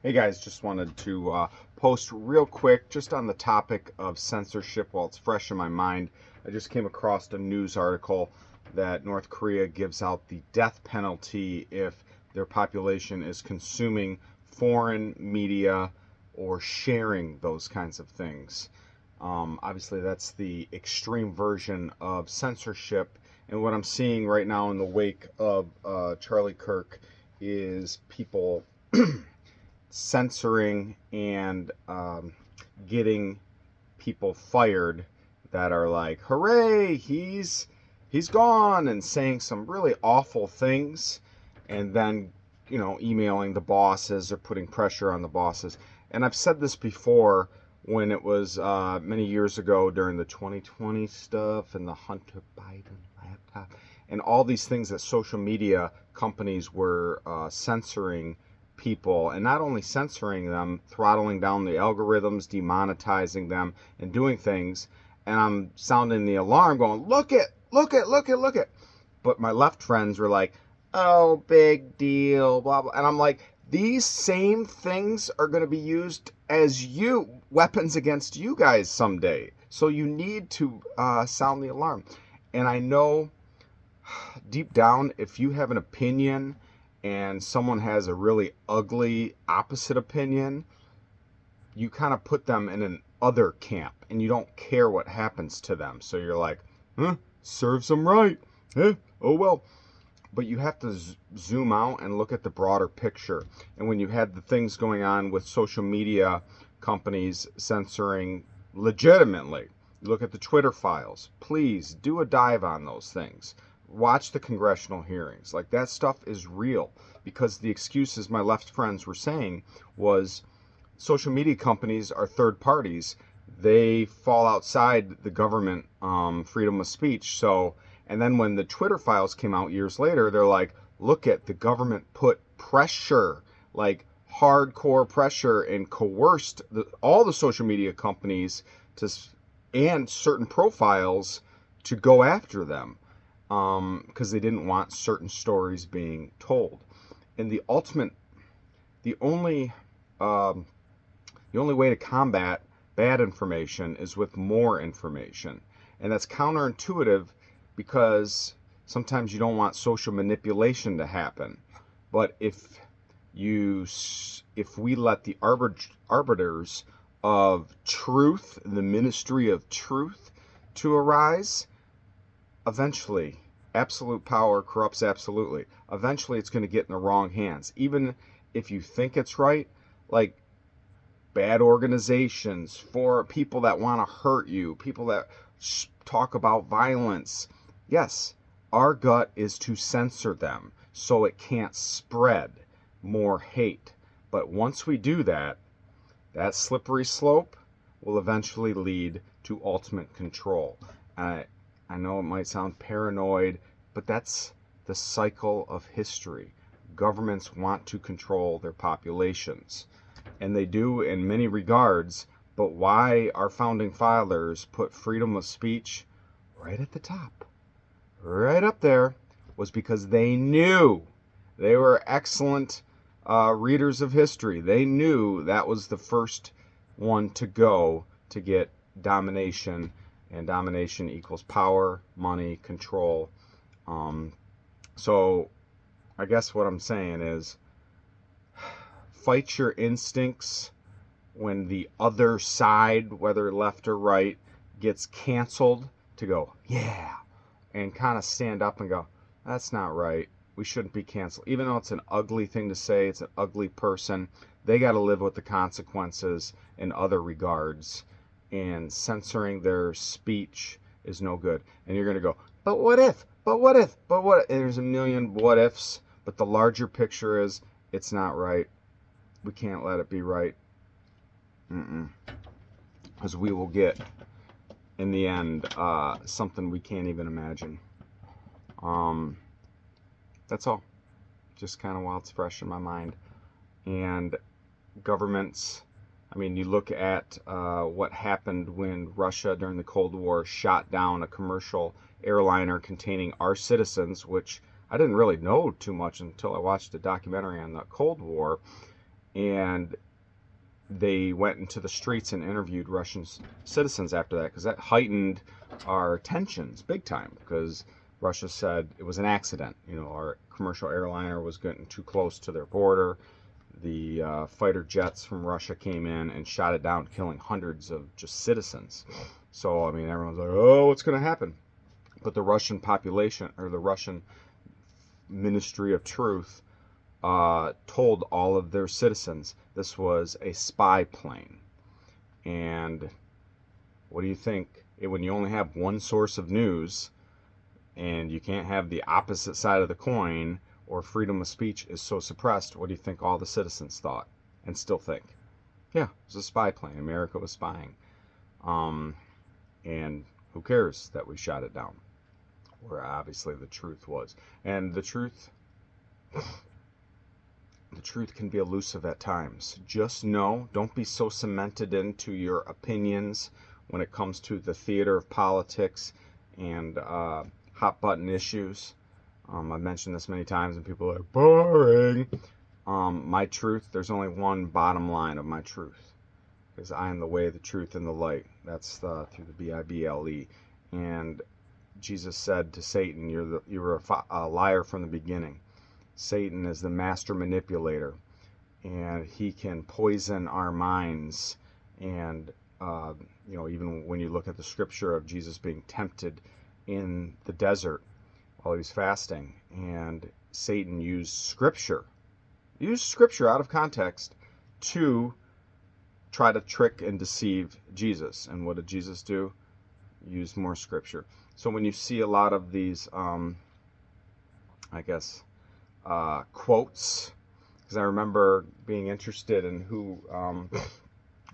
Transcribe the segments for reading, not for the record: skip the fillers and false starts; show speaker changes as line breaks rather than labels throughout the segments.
Hey guys, just wanted to post real quick just on the topic of censorship while it's fresh in my mind. I just came across a news article that North Korea gives out the death penalty if their population is consuming foreign media or sharing those kinds of things. Obviously, that's the extreme version of censorship. And what I'm seeing right now in the wake of Charlie Kirk is people censoring and getting people fired that are like, "Hooray, he's gone," and saying some really awful things, and then emailing the bosses or putting pressure on the bosses. And I've said this before when it was many years ago during the 2020 stuff and the Hunter Biden laptop and all these things that social media companies were censoring people, and not only censoring them, throttling down the algorithms, demonetizing them, and doing things. And I'm sounding the alarm going, look it, look it, look it, look it. But my left friends were like, oh, big deal, blah, blah. And I'm like, these same things are going to be used as weapons against you guys someday. So you need to sound the alarm. And I know deep down, if you have an opinion and someone has a really ugly opposite opinion, you kind of put them in an other camp and you don't care what happens to them. So you're like, serves them right. Oh well. But you have to zoom out and look at the broader picture. And when you had the things going on with social media companies censoring legitimately, you look at the Twitter files. Please do a dive on those things. Watch the congressional hearings. Like, that stuff is real, because the excuses my left friends were saying was social media companies are third parties. They fall outside the government freedom of speech. So, and then when the Twitter files came out years later, they're like, look at the government put pressure, like hardcore pressure, and coerced all the social media companies and certain profiles to go after them. Because they didn't want certain stories being told. And the only way to combat bad information is with more information. And that's counterintuitive, because sometimes you don't want social manipulation to happen. But if we let the arbiters of truth, the ministry of truth, to arise, eventually absolute power corrupts absolutely. Eventually it's going to get in the wrong hands. Even if you think it's right, like bad organizations for people that want to hurt you, people that talk about violence. Yes, our gut is to censor them so it can't spread more hate. But once we do that, that slippery slope will eventually lead to ultimate control. I know it might sound paranoid, but that's the cycle of history. Governments want to control their populations, and they do in many regards. But why our founding fathers put freedom of speech right at the top, right up there, was because they knew. They were excellent readers of history. They knew that was the first one to go to get domination. And domination equals power, money, control. So I guess what I'm saying is, fight your instincts when the other side, whether left or right, gets canceled, to go, yeah, and kind of stand up and go, that's not right. We shouldn't be canceled. Even though it's an ugly thing to say, it's an ugly person, they got to live with the consequences in other regards. And censoring their speech is no good. And you're going to go, but what if? But what if? But what if? There's a million what ifs. But the larger picture is, it's not right. We can't let it be right. Because we will get, in the end, something we can't even imagine. That's all. Just kind of while it's fresh in my mind. And governments, I mean, you look at what happened when Russia during the Cold War shot down a commercial airliner containing our citizens, which I didn't really know too much until I watched a documentary on the Cold War. And they went into the streets and interviewed Russian citizens after that, because that heightened our tensions big time, because Russia said it was an accident. Our commercial airliner was getting too close to their border. The fighter jets from Russia came in and shot it down, killing hundreds of just citizens. So, everyone's like, oh, what's going to happen? But the Russian population, or the Russian Ministry of Truth, told all of their citizens this was a spy plane. And what do you think? When you only have one source of news and you can't have the opposite side of the coin, or freedom of speech is so suppressed, what do you think all the citizens thought and still think? Yeah, it was a spy plane. America was spying. And who cares that we shot it down? Where obviously the truth was. And the truth can be elusive at times. Just know, don't be so cemented into your opinions when it comes to the theater of politics and hot button issues. I've mentioned this many times and people are like, boring. My truth, there's only one bottom line of my truth, because I am the way, the truth, and the light. That's through the Bible. And Jesus said to Satan, you were a liar from the beginning. Satan is the master manipulator, and he can poison our minds. And even when you look at the scripture of Jesus being tempted in the desert while he was fasting, and Satan used scripture out of context to try to trick and deceive Jesus. And what did Jesus do? Use more scripture. So when you see a lot of these, quotes, because I remember being interested in who,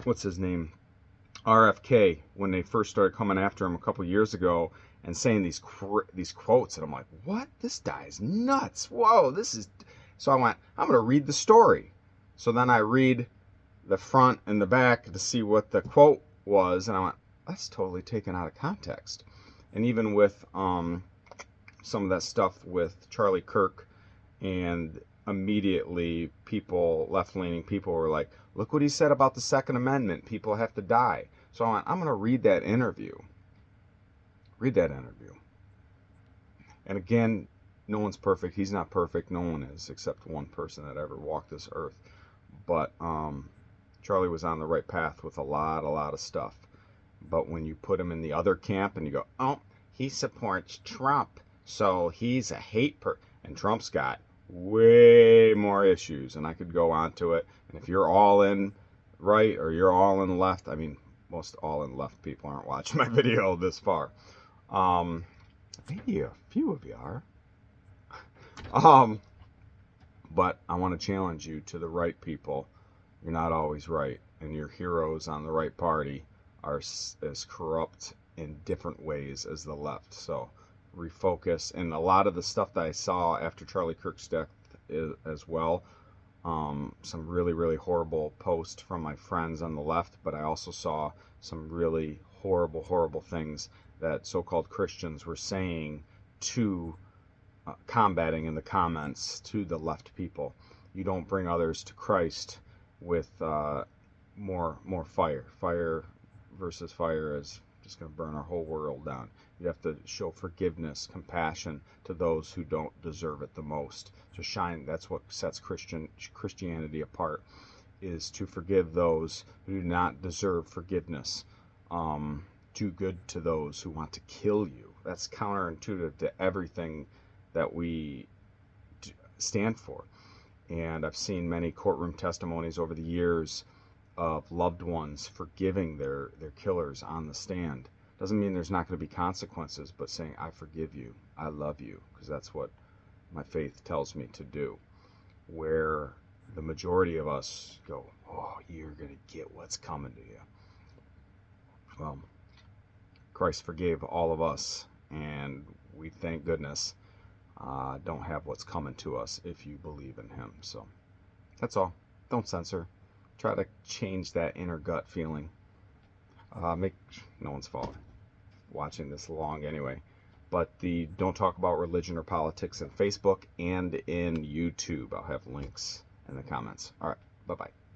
what's his name? RFK, when they first started coming after him a couple years ago and saying these quotes, and I'm like, what? This guy's nuts. Whoa, this is... So I went, I'm going to read the story. So then I read the front and the back to see what the quote was, and I went, that's totally taken out of context. And even with some of that stuff with Charlie Kirk, and immediately people, left-leaning people, were like, look what he said about the Second Amendment. People have to die. So I went, I'm going to read that interview. And again, no one's perfect. He's not perfect. No one is, except one person that ever walked this earth. But Charlie was on the right path with a lot of stuff. But when you put him in the other camp and you go, oh, he supports Trump, so he's a hate and Trump's got way more issues, and I could go on to it. And if you're all in right or you're all in left, most all in left people aren't watching my video this far. Maybe a few of you are. But I want to challenge you to the right people. You're not always right, and your heroes on the right party are as corrupt in different ways as the left. So refocus. And a lot of the stuff that I saw after Charlie Kirk's death as well, some really horrible posts from my friends on the left, but I also saw some really horrible things that so-called Christians were saying to combating in the comments to the left people. You don't bring others to Christ with more fire. Fire versus fire is just going to burn our whole world down. You have to show forgiveness, compassion to those who don't deserve it the most. To shine, that's what sets Christianity apart, is to forgive those who do not deserve forgiveness. Do good to those who want to kill you. That's counterintuitive to everything that we stand for. And I've seen many courtroom testimonies over the years of loved ones forgiving their killers on the stand. Doesn't mean there's not going to be consequences, but saying, I forgive you, I love you, because that's what my faith tells me to do. Where the majority of us go, oh, you're going to get what's coming to you. Well, Christ forgave all of us, and we, thank goodness, don't have what's coming to us if you believe in him. So that's all. Don't censor. Try to change that inner gut feeling. Make no one's fault watching this long anyway. But don't talk about religion or politics in Facebook and in YouTube. I'll have links in the comments. All right. Bye-bye.